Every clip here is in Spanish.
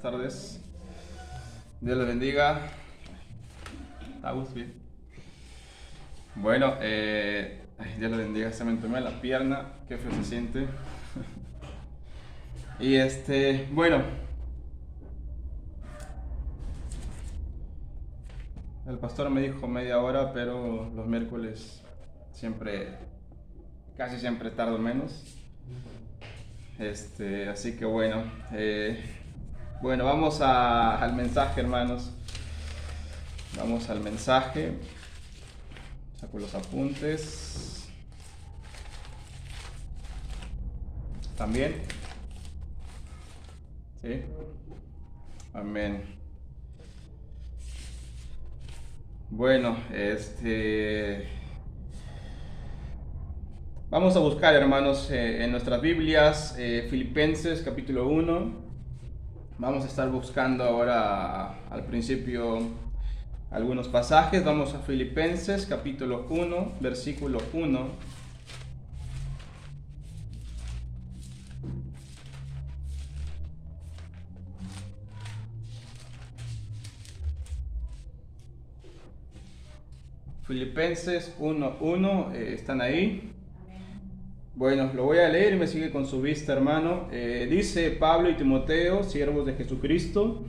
tardes. Dios les bendiga. ¿Estamos bien? Bueno, Dios les bendiga. Se me entumó la pierna. Qué feo se siente. Y bueno, el pastor me dijo media hora, pero los miércoles casi siempre tardo menos. Así que bueno, vamos al mensaje, hermanos. Vamos al mensaje. Saco los apuntes. También. ¿Sí? Amén. Bueno, vamos a buscar, hermanos, en nuestras Biblias, Filipenses capítulo 1. Vamos a estar buscando ahora al principio algunos pasajes. Vamos a Filipenses capítulo 1, versículo 1. Filipenses 1:1, ¿están ahí? Bueno, lo voy a leer y me sigue con su vista, hermano. Dice Pablo y Timoteo, siervos de Jesucristo,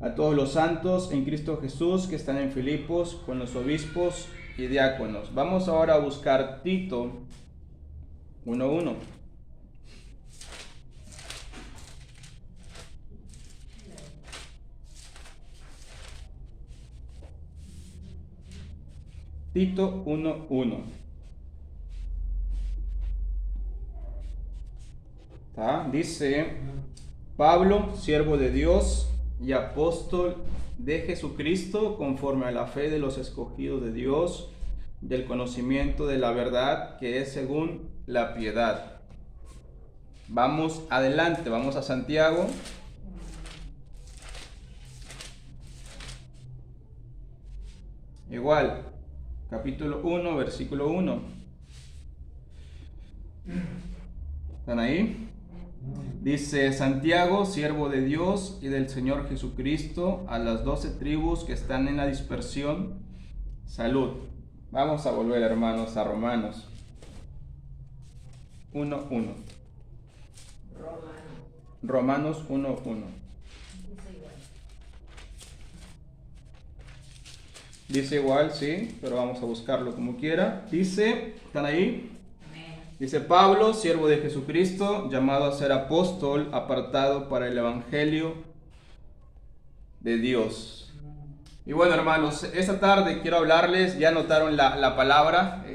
a todos los santos en Cristo Jesús que están en Filipos, con los obispos y diáconos. Vamos ahora a buscar Tito 1:1. Tito 1:1. Dice: Pablo, siervo de Dios y apóstol de Jesucristo, conforme a la fe de los escogidos de Dios, del conocimiento de la verdad que es según la piedad. Vamos adelante, vamos a Santiago. Igual, capítulo 1, versículo 1. ¿Están ahí? Dice: Santiago, siervo de Dios y del Señor Jesucristo, a las 12 tribus que están en la dispersión, salud. Vamos a volver, hermanos, a Romanos 1:1. Romanos 1:1. Dice igual, sí, pero vamos a buscarlo como quiera. Dice, ¿están ahí? Dice: Pablo, siervo de Jesucristo, llamado a ser apóstol, apartado para el evangelio de Dios. Y bueno, hermanos, esta tarde quiero hablarles, ya notaron la palabra,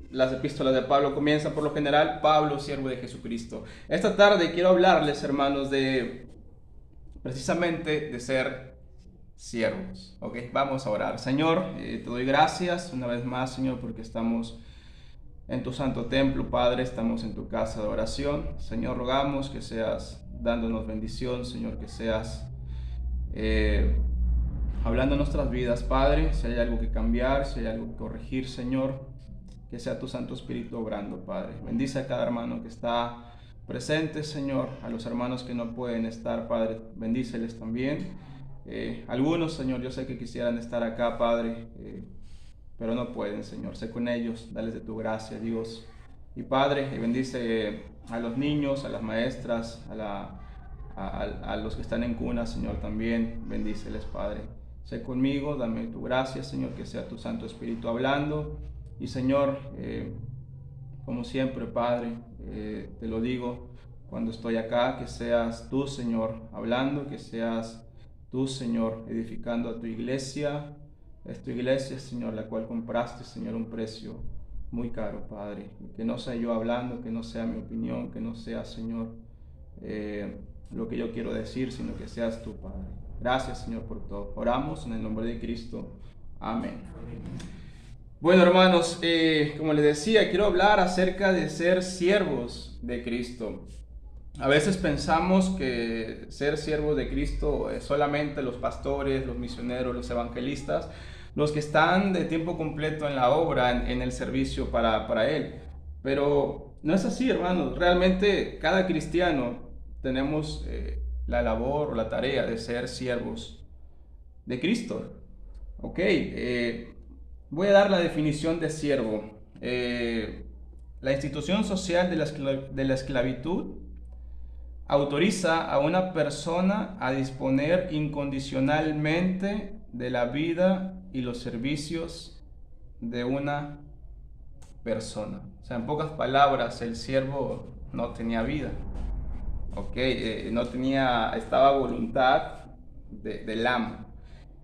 las epístolas de Pablo comienzan por lo general: Pablo, siervo de Jesucristo. Esta tarde quiero hablarles, hermanos, precisamente de ser siervos. Ok, vamos a orar. Señor, te doy gracias una vez más, Señor, porque estamos en tu santo templo, Padre, estamos en tu casa de oración. Señor, rogamos que seas dándonos bendición, Señor, que seas hablando en nuestras vidas, Padre. Si hay algo que cambiar, si hay algo que corregir, Señor, que sea tu Santo Espíritu obrando, Padre. Bendice a cada hermano que está presente, Señor, a los hermanos que no pueden estar, Padre, bendíceles también. Algunos, Señor, yo sé que quisieran estar acá, Padre, pero no pueden, Señor. Sé con ellos, dales de tu gracia, Dios. Y Padre, bendice a los niños, a las maestras, a los que están en cuna, Señor, también. Bendíceles, Padre. Sé conmigo, dame tu gracia, Señor, que sea tu Santo Espíritu hablando. Y Señor, como siempre, Padre, te lo digo cuando estoy acá, que seas tú, Señor, hablando, que seas tú, Señor, edificando a tu iglesia. Es tu iglesia, Señor, la cual compraste, Señor, un precio muy caro, Padre. Que no sea yo hablando, que no sea mi opinión, que no sea, Señor, lo que yo quiero decir, sino que seas tú, Padre. Gracias, Señor, por todo. Oramos en el nombre de Cristo. Amén. Bueno, hermanos, como les decía, quiero hablar acerca de ser siervos de Cristo. A veces pensamos que ser siervos de Cristo es solamente los pastores, los misioneros, los evangelistas, los que están de tiempo completo en la obra, en el servicio para Él. Pero no es así, hermanos. Realmente cada cristiano tenemos la labor o la tarea de ser siervos de Cristo. Ok, voy a dar la definición de siervo. La institución social de la esclavitud autoriza a una persona a disponer incondicionalmente de la vida y los servicios de una persona. O sea, en pocas palabras, el siervo no tenía vida. Ok, no tenía, estaba a voluntad del amo.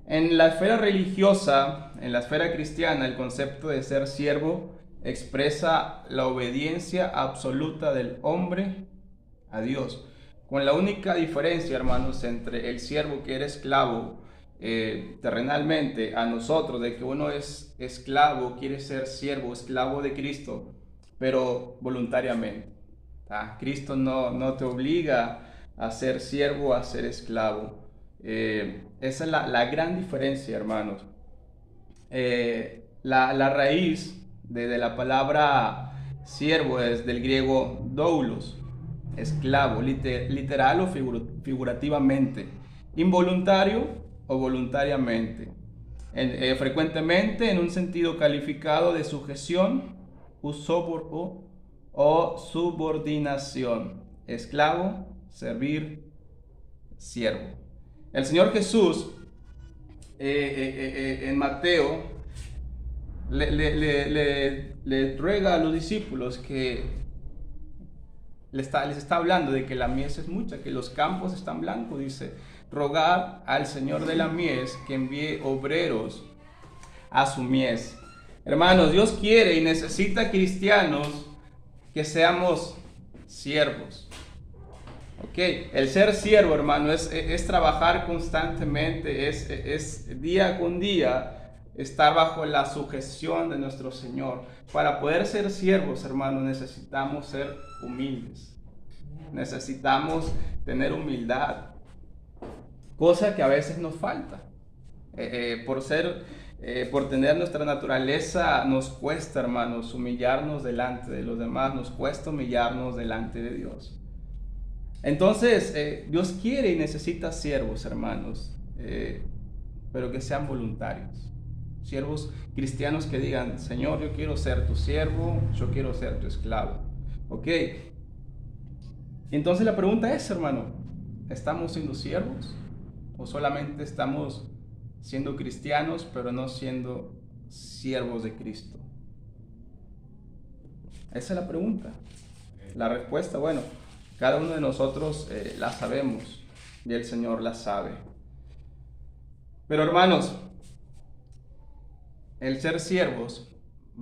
En la esfera religiosa, en la esfera cristiana, el concepto de ser siervo expresa la obediencia absoluta del hombre a Dios. Con la única diferencia, hermanos, entre el siervo que era esclavo terrenalmente a nosotros, de que uno es esclavo, quiere ser siervo, esclavo de Cristo, pero voluntariamente. Cristo no te obliga a ser siervo, a ser esclavo. Esa es la gran diferencia, hermanos. La raíz de la palabra siervo es del griego doulos, esclavo, literal o figurativamente, involuntario o voluntariamente, frecuentemente en un sentido calificado de sujeción o subordinación. Esclavo, servir, siervo. El Señor Jesús en Mateo le ruega a los discípulos que les está hablando de que la mies es mucha, que los campos están blancos. Dice, rogad al Señor de la mies que envíe obreros a su mies. Hermanos, Dios quiere y necesita cristianos que seamos siervos. Ok, el ser siervo, hermano, es trabajar constantemente, es día con día estar bajo la sujeción de nuestro Señor. Para poder ser siervos, hermano, necesitamos ser humildes. Necesitamos tener humildad, cosa que a veces nos falta. Por tener nuestra naturaleza, nos cuesta, hermanos, humillarnos delante de los demás, nos cuesta humillarnos delante de Dios. Entonces, Dios quiere y necesita siervos, hermanos, pero que sean voluntarios. Siervos cristianos que digan, Señor, yo quiero ser tu siervo, yo quiero ser tu esclavo. ¿Ok? Entonces la pregunta es, hermano, ¿estamos siendo siervos? ¿O solamente estamos siendo cristianos, pero no siendo siervos de Cristo? Esa es la pregunta. La respuesta, bueno, cada uno de nosotros la sabemos y el Señor la sabe. Pero hermanos, el ser siervos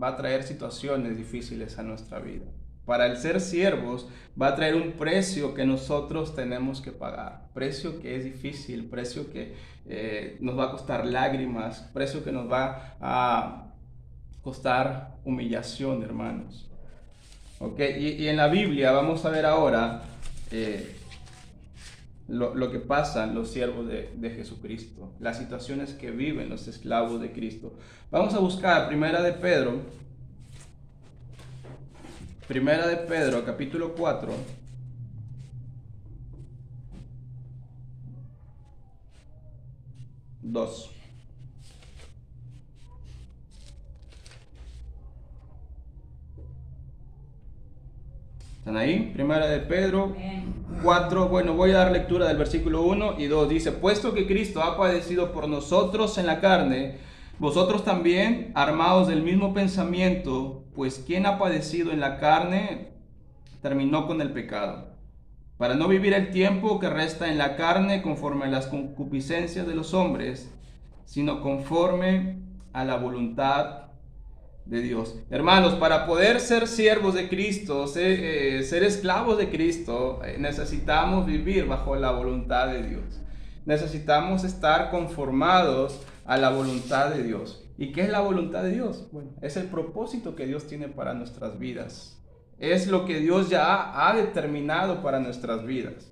va a traer situaciones difíciles a nuestra vida. Para el ser siervos va a traer un precio que nosotros tenemos que pagar. Precio que es difícil, precio que nos va a costar lágrimas, precio que nos va a costar humillación, hermanos. Okay, y en la Biblia vamos a ver ahora lo que pasan los siervos de Jesucristo, las situaciones que viven los esclavos de Cristo. Vamos a buscar Primera de Pedro, capítulo 4. ¿Están ahí? Primera de Pedro 4, bueno, voy a dar lectura del versículo 1 y 2. Dice, puesto que Cristo ha padecido por nosotros en la carne, vosotros también, armados del mismo pensamiento, pues quien ha padecido en la carne, terminó con el pecado, para no vivir el tiempo que resta en la carne conforme a las concupiscencias de los hombres, sino conforme a la voluntad de Dios. Hermanos, para poder ser siervos de Cristo, ser esclavos de Cristo, necesitamos vivir bajo la voluntad de Dios. Necesitamos estar conformados a la voluntad de Dios. ¿Y qué es la voluntad de Dios? Bueno, es el propósito que Dios tiene para nuestras vidas. Es lo que Dios ya ha determinado para nuestras vidas.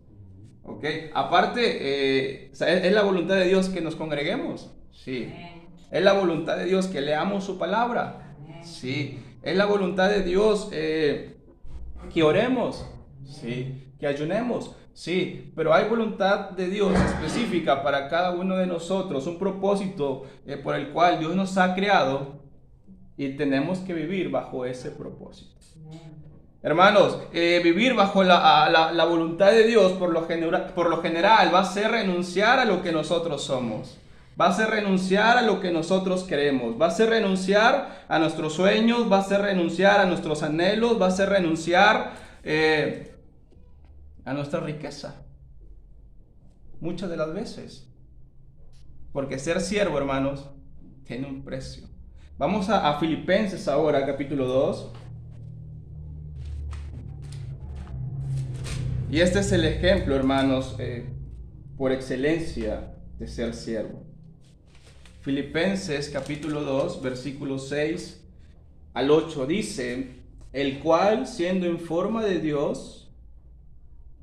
¿Ok? Aparte, ¿es la voluntad de Dios que nos congreguemos? Sí. ¿Es la voluntad de Dios que leamos su palabra? Sí. ¿Es la voluntad de Dios que oremos? Sí. ¿Que ayunemos? Sí, pero hay voluntad de Dios específica para cada uno de nosotros, un propósito por el cual Dios nos ha creado y tenemos que vivir bajo ese propósito. Hermanos, vivir bajo la voluntad de Dios por lo general va a ser renunciar a lo que nosotros somos. Va a ser renunciar a lo que nosotros queremos. Va a ser renunciar a nuestros sueños. Va a ser renunciar a nuestros anhelos. Va a ser renunciar a nuestra riqueza. Muchas de las veces. Porque ser siervo, hermanos, tiene un precio. Vamos a Filipenses ahora, capítulo 2. Y este es el ejemplo, hermanos, por excelencia de ser siervo. Filipenses capítulo 2, versículos 6 al 8 dice, el cual, siendo en forma de Dios,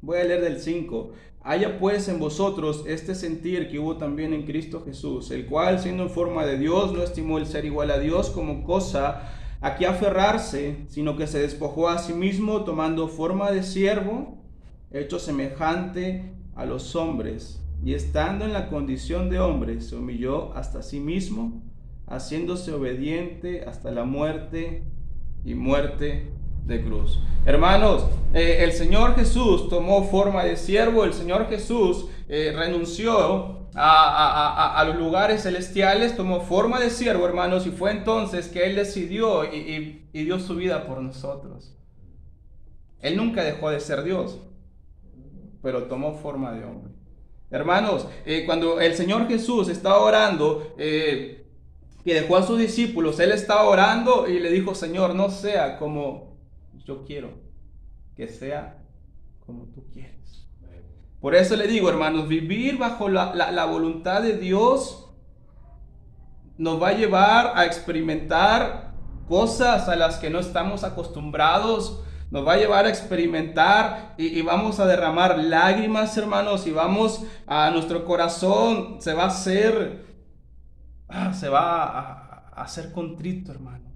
voy a leer del 5, haya pues en vosotros este sentir que hubo también en Cristo Jesús, el cual, siendo en forma de Dios, no estimó el ser igual a Dios como cosa a que aferrarse, sino que se despojó a sí mismo, tomando forma de siervo, hecho semejante a los hombres, y estando en la condición de hombre, se humilló hasta sí mismo, haciéndose obediente hasta la muerte y muerte de cruz. Hermanos, el Señor Jesús tomó forma de siervo, el Señor Jesús renunció a los lugares celestiales, tomó forma de siervo, hermanos, y fue entonces que Él decidió y dio su vida por nosotros. Él nunca dejó de ser Dios, pero tomó forma de hombre. Hermanos, cuando el Señor Jesús estaba orando, que dejó a sus discípulos, Él estaba orando y le dijo, Señor, no sea como yo quiero, que sea como tú quieres. Por eso le digo, hermanos, vivir bajo la voluntad de Dios nos va a llevar a experimentar cosas a las que no estamos acostumbrados. Nos va a llevar a experimentar y vamos a derramar lágrimas, hermanos, y vamos a nuestro corazón, se va a hacer contrito, hermanos,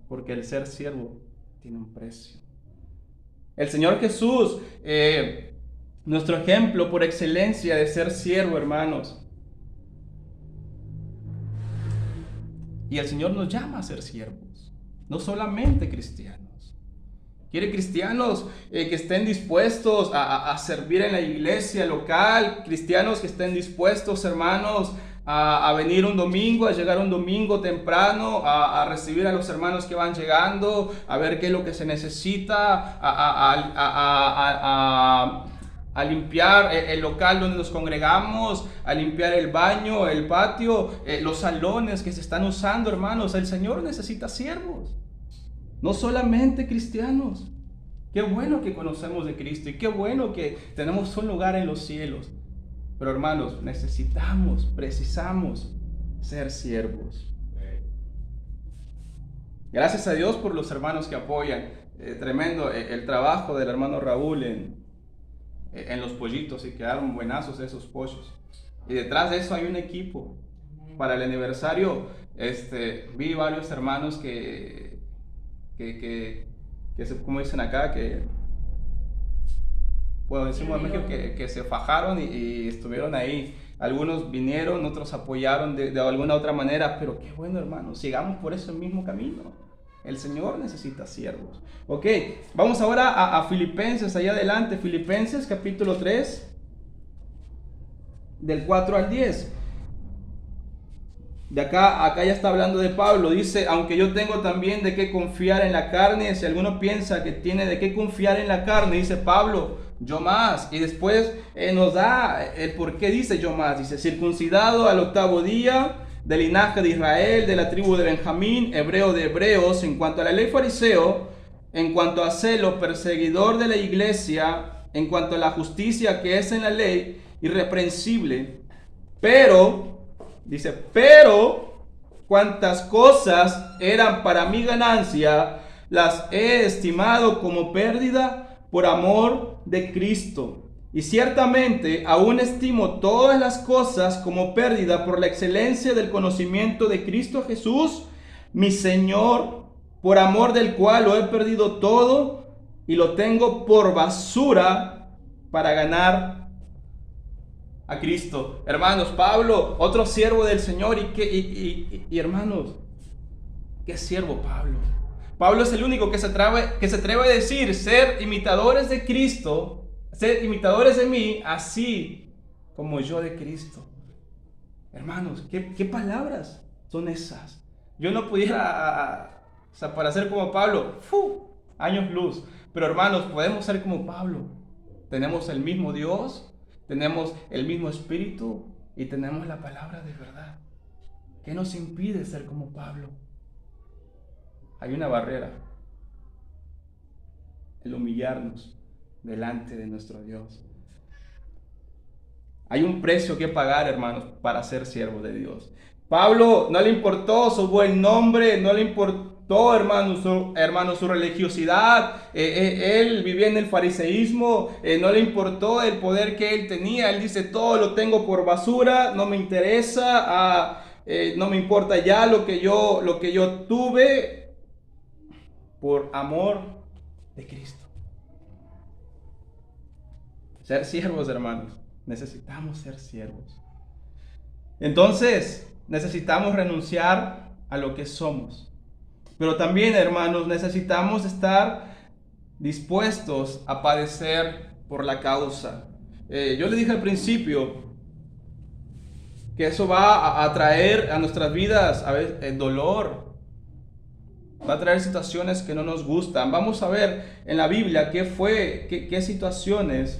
porque el ser siervo tiene un precio. El Señor Jesús, nuestro ejemplo por excelencia de ser siervo, hermanos. Y el Señor nos llama a ser siervos, no solamente cristianos. Quiere cristianos que estén dispuestos a servir en la iglesia local, cristianos que estén dispuestos, hermanos, a venir un domingo, a llegar un domingo temprano, a recibir a los hermanos que van llegando, a ver qué es lo que se necesita, a limpiar el local donde nos congregamos, a limpiar el baño, el patio, los salones que se están usando, hermanos. El Señor necesita siervos. No solamente cristianos. Qué bueno que conocemos de Cristo y qué bueno que tenemos un lugar en los cielos. Pero hermanos, precisamos ser siervos. Gracias a Dios por los hermanos que apoyan. Tremendo el trabajo del hermano Raúl en los pollitos, y quedaron buenazos esos pollos. Y detrás de eso hay un equipo. Para el aniversario vi varios hermanos que como dicen acá, decimos en México que se fajaron y estuvieron ahí. Algunos vinieron, otros apoyaron de alguna otra manera, pero qué bueno, hermanos, sigamos por ese mismo camino. El Señor necesita siervos. Ok, vamos ahora a Filipenses, allá adelante, Filipenses capítulo 3, del 4 al 10. De acá ya está hablando de Pablo, dice, aunque yo tengo también de qué confiar en la carne, si alguno piensa que tiene de qué confiar en la carne, dice Pablo, yo más. Y después nos da el por qué dice yo más, dice, circuncidado al 8º día, del linaje de Israel, de la tribu de Benjamín, hebreo de hebreos, en cuanto a la ley fariseo, en cuanto a celo, perseguidor de la iglesia, en cuanto a la justicia que es en la ley, irreprensible, pero cuantas cosas eran para mi ganancia, las he estimado como pérdida por amor de Cristo. Y ciertamente aún estimo todas las cosas como pérdida por la excelencia del conocimiento de Cristo Jesús, mi Señor, por amor del cual lo he perdido todo y lo tengo por basura para ganar a Cristo. Hermanos, Pablo, otro siervo del Señor, y hermanos, ¿qué siervo Pablo? Pablo es el único que se atreve a decir, ser imitadores de Cristo, ser imitadores de mí, así como yo de Cristo. Hermanos, ¿qué palabras son esas? Yo no pudiera, para ser como Pablo, años luz. Pero hermanos, podemos ser como Pablo. Tenemos el mismo Dios, tenemos el mismo Espíritu y tenemos la palabra de verdad. ¿Qué nos impide ser como Pablo? Hay una barrera: el humillarnos delante de nuestro Dios. Hay un precio que pagar, hermanos, para ser siervo de Dios. Pablo no le importó su buen nombre, no le importó, hermano, su religiosidad. Él vivía en el fariseísmo, no le importó el poder que él tenía. Él dice, todo lo tengo por basura, no me interesa, no me importa ya lo que yo tuve por amor de Cristo. Ser siervos, hermanos. Necesitamos ser siervos. Entonces, necesitamos renunciar a lo que somos. Pero también, hermanos, necesitamos estar dispuestos a padecer por la causa. Yo le dije al principio que eso va a traer a nuestras vidas a veces, el dolor. Va a traer situaciones que no nos gustan. Vamos a ver en la Biblia qué situaciones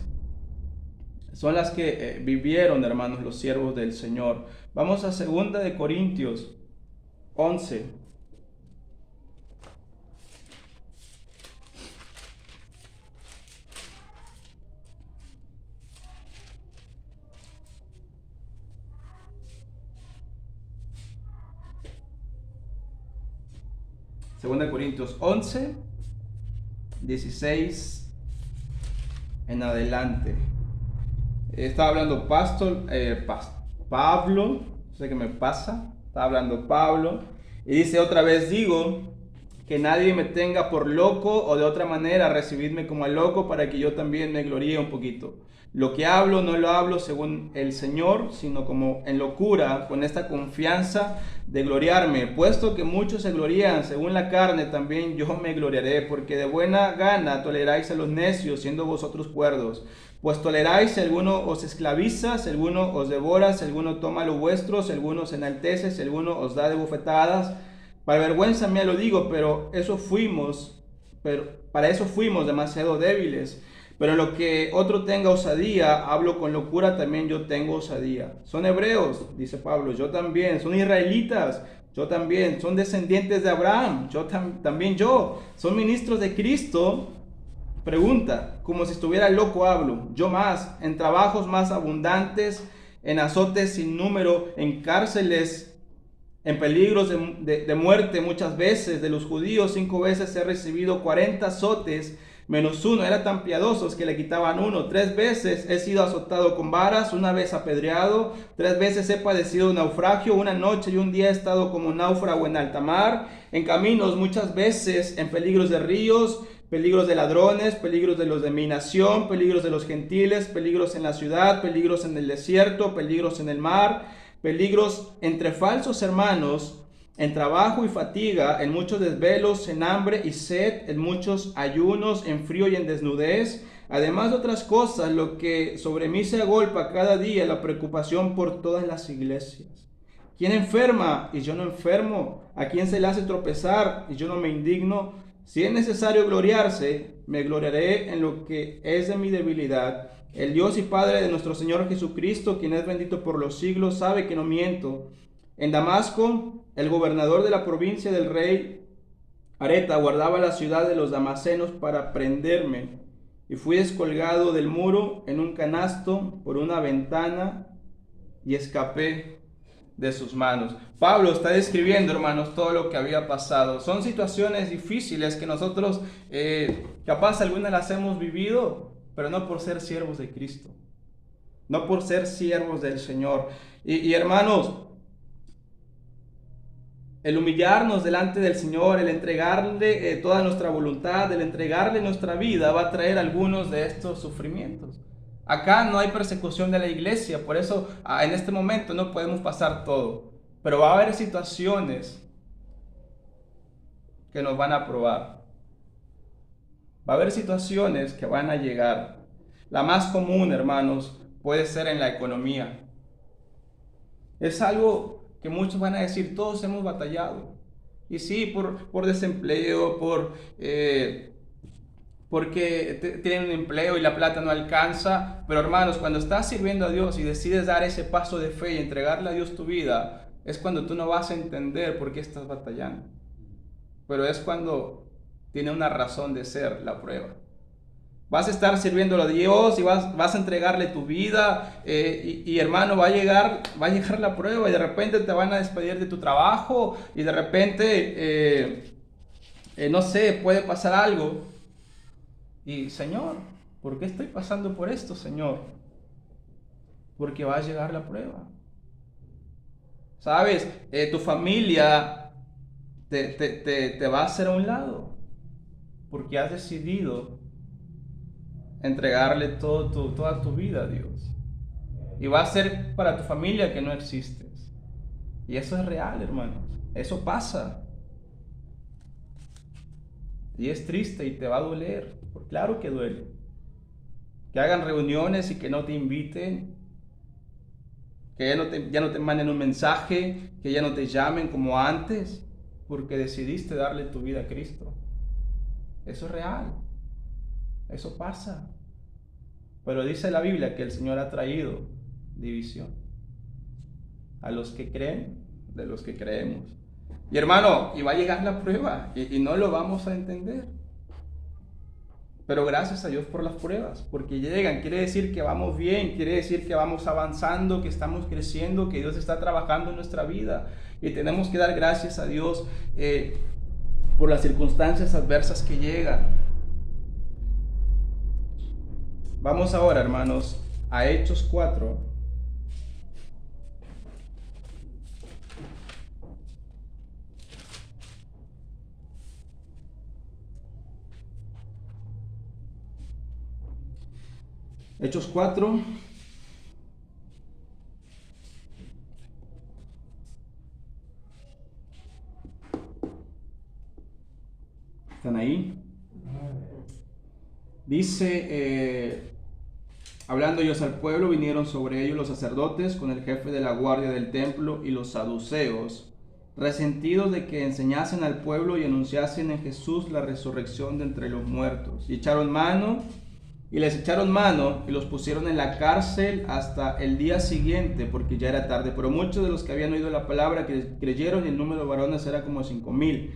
son las que vivieron, hermanos, los siervos del Señor. Vamos a 2 de Corintios 11. Segunda de Corintios 11, 16 en adelante. Estaba hablando Pablo, no sé qué me pasa. Estaba hablando Pablo y dice, otra vez digo, que nadie me tenga por loco, o de otra manera recibidme como al loco, para que yo también me gloríe un poquito. Lo que hablo no lo hablo según el Señor, sino como en locura, con esta confianza de gloriarme. Puesto que muchos se glorían según la carne, también yo me gloriaré, porque de buena gana toleráis a los necios, siendo vosotros cuerdos. Pues toleráis si alguno os esclaviza, si alguno os devora, si alguno toma lo vuestro, si alguno os enaltece, si alguno os da de bofetadas. Para vergüenza mía lo digo, pero para eso fuimos demasiado débiles. Pero en lo que otro tenga osadía, hablo con locura, también yo tengo osadía. Son hebreos, dice Pablo, yo también. Son israelitas, yo también. Son descendientes de Abraham, también yo. Son ministros de Cristo. Pregunta, como si estuviera loco hablo. Yo más, en trabajos más abundantes, en azotes sin número, en cárceles, en peligros de muerte muchas veces. De los judíos 5 veces he recibido 40 azotes, menos uno. Era tan piadosos que le quitaban uno. 3 veces he sido azotado con varas, 1 vez apedreado, 3 veces he padecido naufragio, 1 noche y 1 día he estado como náufrago en alta mar, en caminos muchas veces, en peligros de ríos, peligros de ladrones, peligros de los de mi nación, peligros de los gentiles, peligros en la ciudad, peligros en el desierto, peligros en el mar, peligros entre falsos hermanos, en trabajo y fatiga, en muchos desvelos, en hambre y sed, en muchos ayunos, en frío y en desnudez. Además de otras cosas, lo que sobre mí se agolpa cada día, la preocupación por todas las iglesias. ¿Quién enferma y yo no enfermo? ¿A quién se le hace tropezar y yo no me indigno? Si es necesario gloriarse, me gloriaré en lo que es de mi debilidad. El Dios y Padre de nuestro Señor Jesucristo, quien es bendito por los siglos, sabe que no miento. En Damasco, el gobernador de la provincia del rey Areta guardaba la ciudad de los damasenos para prenderme, y fui descolgado del muro en un canasto por una ventana y escapé de sus manos. Pablo está describiendo, hermanos, todo lo que había pasado. Son situaciones difíciles que nosotros capaz algunas las hemos vivido, pero no por ser siervos de Cristo, no por ser siervos del Señor. Y hermanos, el humillarnos delante del Señor, el entregarle toda nuestra voluntad, el entregarle nuestra vida, va a traer algunos de estos sufrimientos. Acá no hay persecución de la iglesia, por eso en este momento no podemos pasar todo. Pero va a haber situaciones que nos van a probar. Va a haber situaciones que van a llegar. La más común, hermanos, puede ser en la economía. Es algo que muchos van a decir, todos hemos batallado. Y sí, por desempleo, porque tienen un empleo y la plata no alcanza. Pero hermanos, cuando estás sirviendo a Dios y decides dar ese paso de fe y entregarle a Dios tu vida, es cuando tú no vas a entender por qué estás batallando. Pero es cuando tiene una razón de ser la prueba. Vas a estar sirviéndolo a Dios y vas a entregarle tu vida y hermano, va a llegar la prueba y de repente te van a despedir de tu trabajo y de repente, no sé, puede pasar algo. Y Señor, ¿por qué estoy pasando por esto, Señor? Porque va a llegar la prueba. ¿Sabes? Tu familia te va a hacer a un lado porque has decidido entregarle toda tu vida a Dios. Y va a ser para tu familia que no existes. Y eso es real, hermanos. Eso pasa. Y es triste y te va a doler. Claro que duele. Que hagan reuniones y que no te inviten. Que ya no te manden un mensaje. Que ya no te llamen como antes. Porque decidiste darle tu vida a Cristo. Eso es real. Eso pasa. Pero dice la Biblia que el Señor ha traído división a los que creen de los que creemos. Y hermano, y va a llegar la prueba y no lo vamos a entender. Pero gracias a Dios por las pruebas, porque llegan, quiere decir que vamos bien, quiere decir que vamos avanzando, que estamos creciendo, que Dios está trabajando en nuestra vida. Y tenemos que dar gracias a Dios por las circunstancias adversas que llegan. Vamos ahora, hermanos, a Hechos 4. Hechos 4. ¿Están ahí? Dice, hablando ellos al pueblo, vinieron sobre ellos los sacerdotes con el jefe de la guardia del templo y los saduceos, resentidos de que enseñasen al pueblo y anunciasen en Jesús la resurrección de entre los muertos. Y les echaron mano y los pusieron en la cárcel hasta el día siguiente, porque ya era tarde. Pero muchos de los que habían oído la palabra creyeron, y el número de varones era como 5,000.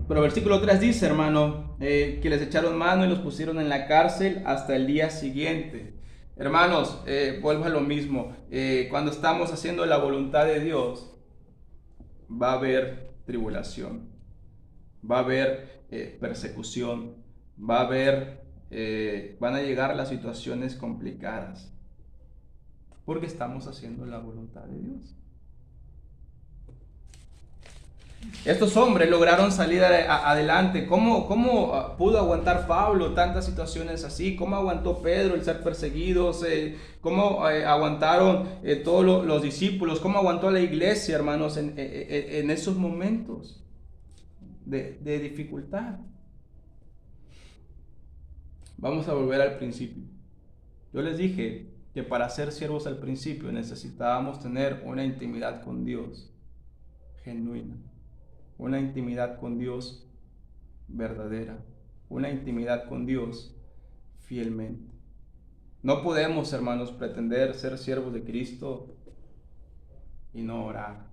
Pero versículo 3 dice, hermano, que les echaron mano y los pusieron en la cárcel hasta el día siguiente. Hermanos, vuelvo a lo mismo. Cuando estamos haciendo la voluntad de Dios, va a haber tribulación, va a haber persecución, van a llegar las situaciones complicadas, porque estamos haciendo la voluntad de Dios. Estos hombres lograron salir adelante. ¿Cómo pudo aguantar Pablo tantas situaciones así? ¿Cómo aguantó Pedro el ser perseguidos? ¿Cómo aguantaron todos los discípulos? ¿Cómo aguantó la iglesia, hermanos, en esos momentos de dificultad? Vamos a volver al principio. Yo les dije que para ser siervos al principio necesitábamos tener una intimidad con Dios genuina. Una intimidad con Dios verdadera, una intimidad con Dios fielmente. No podemos, hermanos, pretender ser siervos de Cristo y no orar.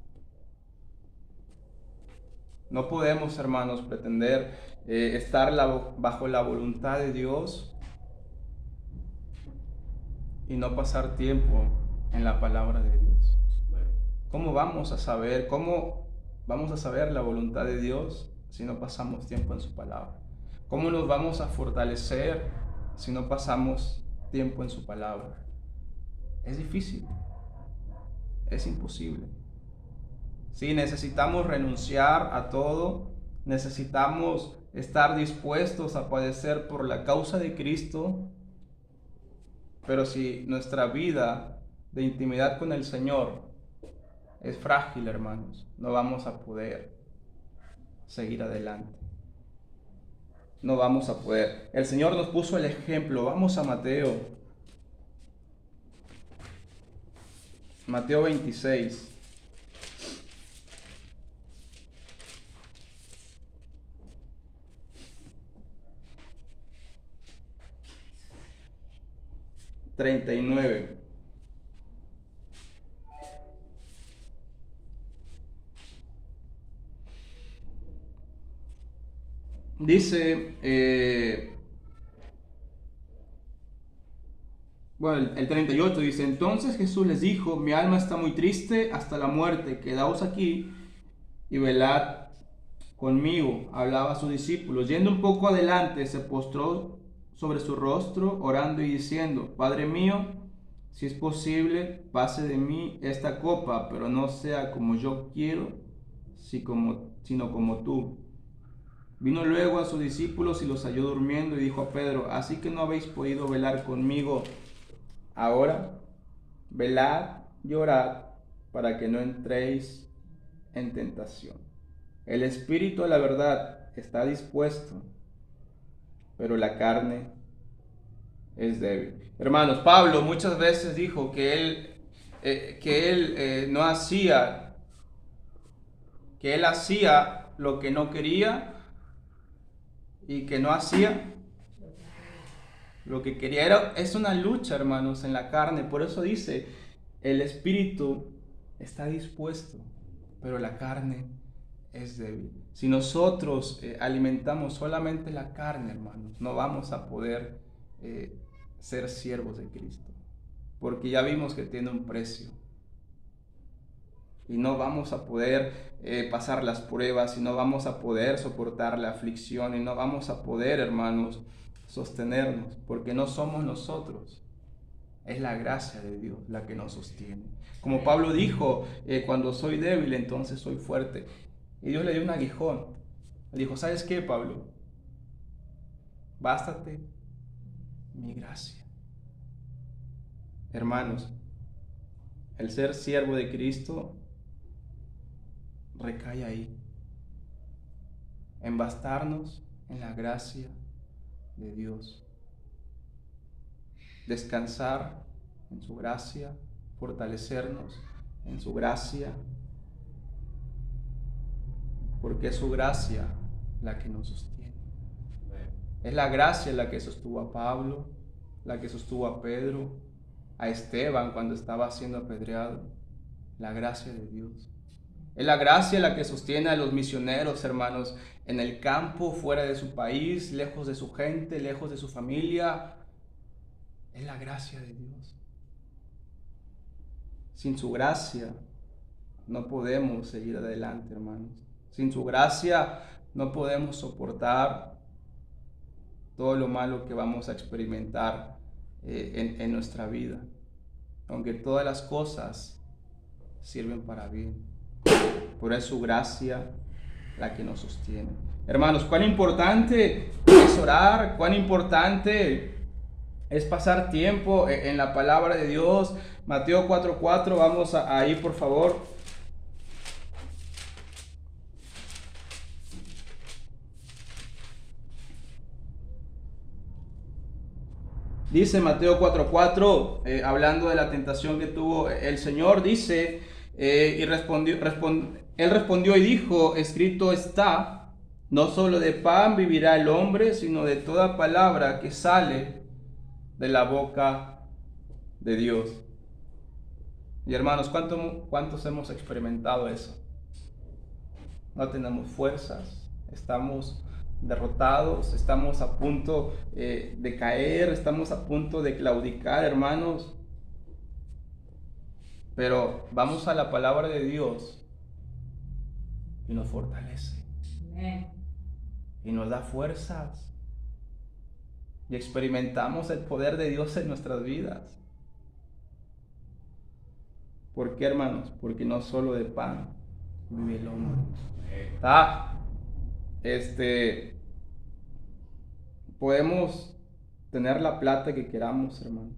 No podemos, hermanos, pretender estar bajo la voluntad de Dios y no pasar tiempo en la palabra de Dios. ¿Cómo vamos a saber la voluntad de Dios si no pasamos tiempo en su palabra? ¿Cómo nos vamos a fortalecer si no pasamos tiempo en su palabra? Es difícil, es imposible. Sí, necesitamos renunciar a todo, necesitamos estar dispuestos a padecer por la causa de Cristo Pero si nuestra vida de intimidad con el Señor es frágil, hermanos, no vamos a poder seguir adelante. No vamos a poder. El Señor nos puso el ejemplo. Vamos a Mateo. Mateo 26. ...39... Dice, bueno, el 38 dice, entonces Jesús les dijo, mi alma está muy triste hasta la muerte, quedaos aquí y velad conmigo. Hablaba a sus discípulos. Yendo un poco adelante, se postró sobre su rostro, orando y diciendo, Padre mío, si es posible, pase de mí esta copa, pero no sea como yo quiero, sino como tú. Vino luego a sus discípulos y los halló durmiendo y dijo a Pedro, ¿así que no habéis podido velar conmigo ahora? Velad y orad para que no entréis en tentación. El espíritu a la verdad está dispuesto, pero la carne es débil. Hermanos, Pablo muchas veces dijo que él no hacía, que él hacía lo que no quería y que no hacía lo que quería. Es una lucha, hermanos, en la carne. Por eso dice, el espíritu está dispuesto, pero la carne es débil. Si nosotros alimentamos solamente la carne, hermanos, no vamos a poder ser siervos de Cristo, porque ya vimos que tiene un precio. Y no vamos a poder pasar las pruebas, y no vamos a poder soportar la aflicción, y no vamos a poder, hermanos, sostenernos, porque no somos nosotros, es la gracia de Dios la que nos sostiene. Como Pablo dijo, cuando soy débil, entonces soy fuerte. Y Dios le dio un aguijón. Le dijo, ¿sabes qué, Pablo? Bástate mi gracia. Hermanos, el ser siervo de Cristo recae ahí, en bastarnos en la gracia de Dios, descansar en su gracia, fortalecernos en su gracia, porque es su gracia la que nos sostiene. Es la gracia la que sostuvo a Pablo, la que sostuvo a Pedro, a Esteban cuando estaba siendo apedreado. La gracia de Dios. Es la gracia la que sostiene a los misioneros, hermanos, en el campo, fuera de su país, lejos de su gente, lejos de su familia. Es la gracia de Dios. Sin su gracia no podemos seguir adelante, hermanos. Sin su gracia no podemos soportar todo lo malo que vamos a experimentar en nuestra vida. Aunque todas las cosas sirven para bien. Pero es su gracia la que nos sostiene. Hermanos, cuán importante es orar, cuán importante es pasar tiempo en la palabra de Dios. Mateo 4:4, vamos ahí por favor. Dice Mateo 4:4, hablando de la tentación que tuvo el Señor, dice, él respondió y dijo, escrito está, no solo de pan vivirá el hombre, sino de toda palabra que sale de la boca de Dios. Y hermanos, ¿cuántos hemos experimentado eso? No tenemos fuerzas, estamos derrotados, estamos a punto de caer, estamos a punto de claudicar, hermanos. Pero vamos a la palabra de Dios y nos fortalece. Amén. Y nos da fuerzas. Y experimentamos el poder de Dios en nuestras vidas. ¿Por qué, hermanos? Porque no solo de pan vive el hombre. Podemos tener la plata que queramos, hermanos.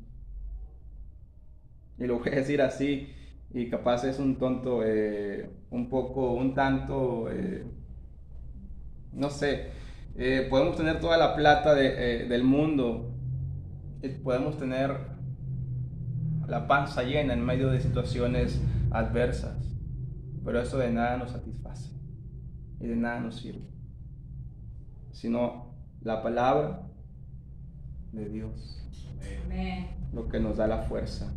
y lo voy a decir así, y capaz es un tonto, un tanto, no sé, podemos tener toda la plata del mundo, podemos tener la panza llena en medio de situaciones adversas, pero eso de nada nos satisface y de nada nos sirve, sino la palabra de Dios, lo que nos da la fuerza.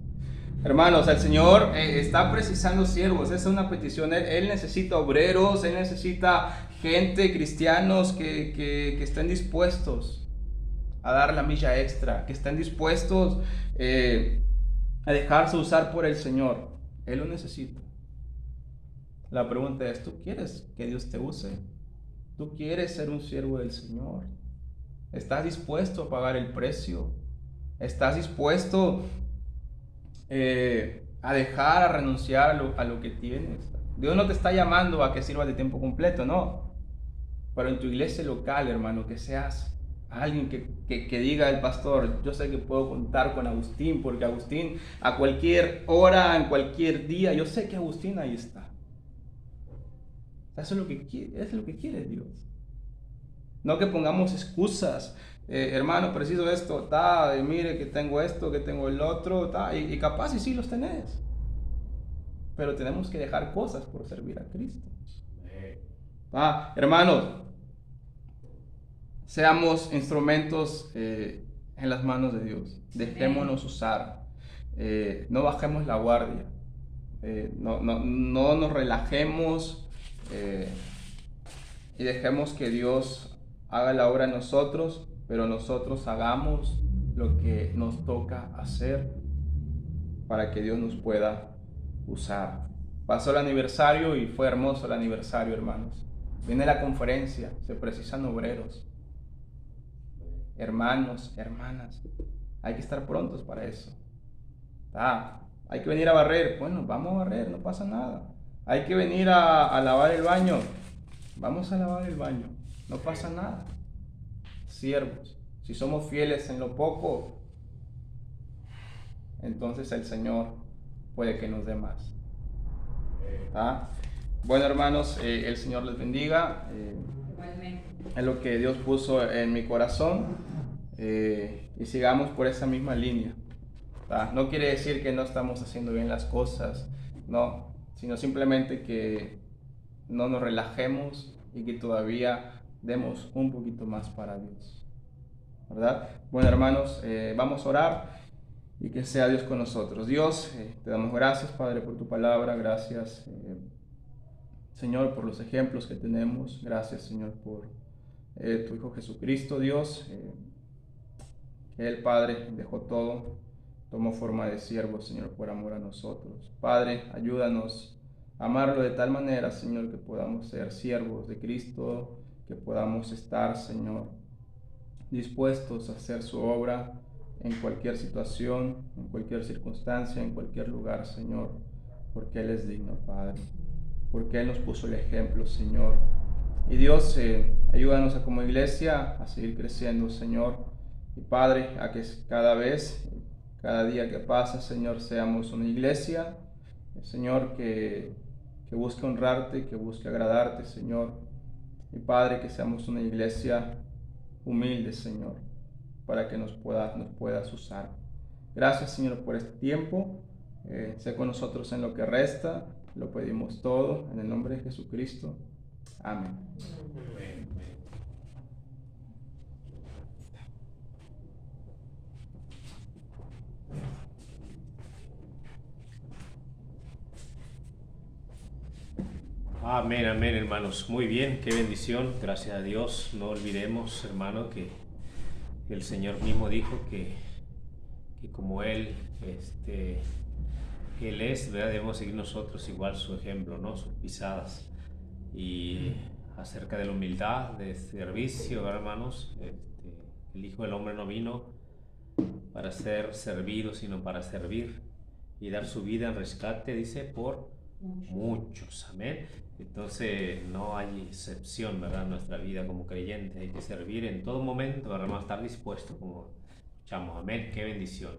Hermanos, el Señor está precisando siervos, esa es una petición. Él necesita obreros, Él necesita gente, cristianos que estén dispuestos a dar la milla extra, que estén dispuestos a dejarse usar por el Señor. Él lo necesita. La pregunta es, ¿tú quieres que Dios te use? ¿Tú quieres ser un siervo del Señor? ¿Estás dispuesto a pagar el precio? ¿Estás dispuesto a dejar, a renunciar a lo que tienes? Dios no te está llamando a que sirvas de tiempo completo, no. Pero en tu iglesia local, hermano, que seas alguien que diga el pastor, yo sé que puedo contar con Agustín, porque Agustín a cualquier hora, en cualquier día, yo sé que Agustín ahí está. Eso es lo que quiere Dios. No que pongamos excusas. Hermano, preciso esto, mire que tengo esto, que tengo el otro, y capaz y sí los tenés. Pero tenemos que dejar cosas por servir a Cristo. Hermanos, seamos instrumentos en las manos de Dios. Dejémonos usar. No bajemos la guardia. No nos relajemos y dejemos que Dios haga la obra en nosotros, pero nosotros hagamos lo que nos toca hacer para que Dios nos pueda usar. Pasó el aniversario y fue hermoso el aniversario, hermanos. Viene la conferencia, se precisan obreros, hermanos, hermanas. Hay que estar prontos para eso. Hay que venir a barrer, bueno, vamos a barrer, no pasa nada. Hay que venir a lavar el baño, vamos a lavar el baño, no pasa nada. Siervos, si somos fieles en lo poco, entonces el Señor puede que nos dé más. Bueno, hermanos, el Señor les bendiga. Es lo que Dios puso en mi corazón, y sigamos por esa misma línea. No quiere decir que no estamos haciendo bien las cosas, no, sino simplemente que no nos relajemos y que todavía demos un poquito más para Dios, ¿verdad? Bueno, hermanos, vamos a orar y que sea Dios con nosotros. Dios, te damos gracias, Padre, por tu palabra. Gracias, Señor, por los ejemplos que tenemos. Gracias, Señor, por tu Hijo Jesucristo, Dios, que Él, Padre, dejó todo, tomó forma de siervo, Señor, por amor a nosotros. Padre, ayúdanos a amarlo de tal manera, Señor, que podamos ser siervos de Cristo, que podamos estar, Señor, dispuestos a hacer su obra en cualquier situación, en cualquier circunstancia, en cualquier lugar, Señor, porque Él es digno, Padre, porque Él nos puso el ejemplo, Señor. Y Dios, ayúdanos a como iglesia a seguir creciendo, Señor, y Padre, a que cada vez, cada día que pasa, Señor, seamos una iglesia, Señor, que busque honrarte, que busque agradarte, Señor, y Padre, que seamos una iglesia humilde, Señor, para que nos puedas usar. Gracias, Señor, por este tiempo. Sé con nosotros en lo que resta. Lo pedimos todo en el nombre de Jesucristo. Amén. Amén, amén, hermanos. Muy bien, qué bendición. Gracias a Dios. No olvidemos, hermano, que el Señor mismo dijo que como Él es, ¿verdad? Debemos seguir nosotros igual su ejemplo, ¿no? Sus pisadas. Y acerca de la humildad, de servicio, ¿verdad, hermanos? El Hijo del Hombre no vino para ser servido, sino para servir y dar su vida en rescate, dice, por muchos. Amén. Entonces no hay excepción, ¿verdad? En nuestra vida como creyentes hay que servir en todo momento, ¿verdad? Estar dispuesto, como escuchamos. Amén. Qué bendición.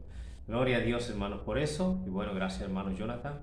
Gloria a Dios, hermanos, por eso. Y bueno, gracias, hermano Jonathan.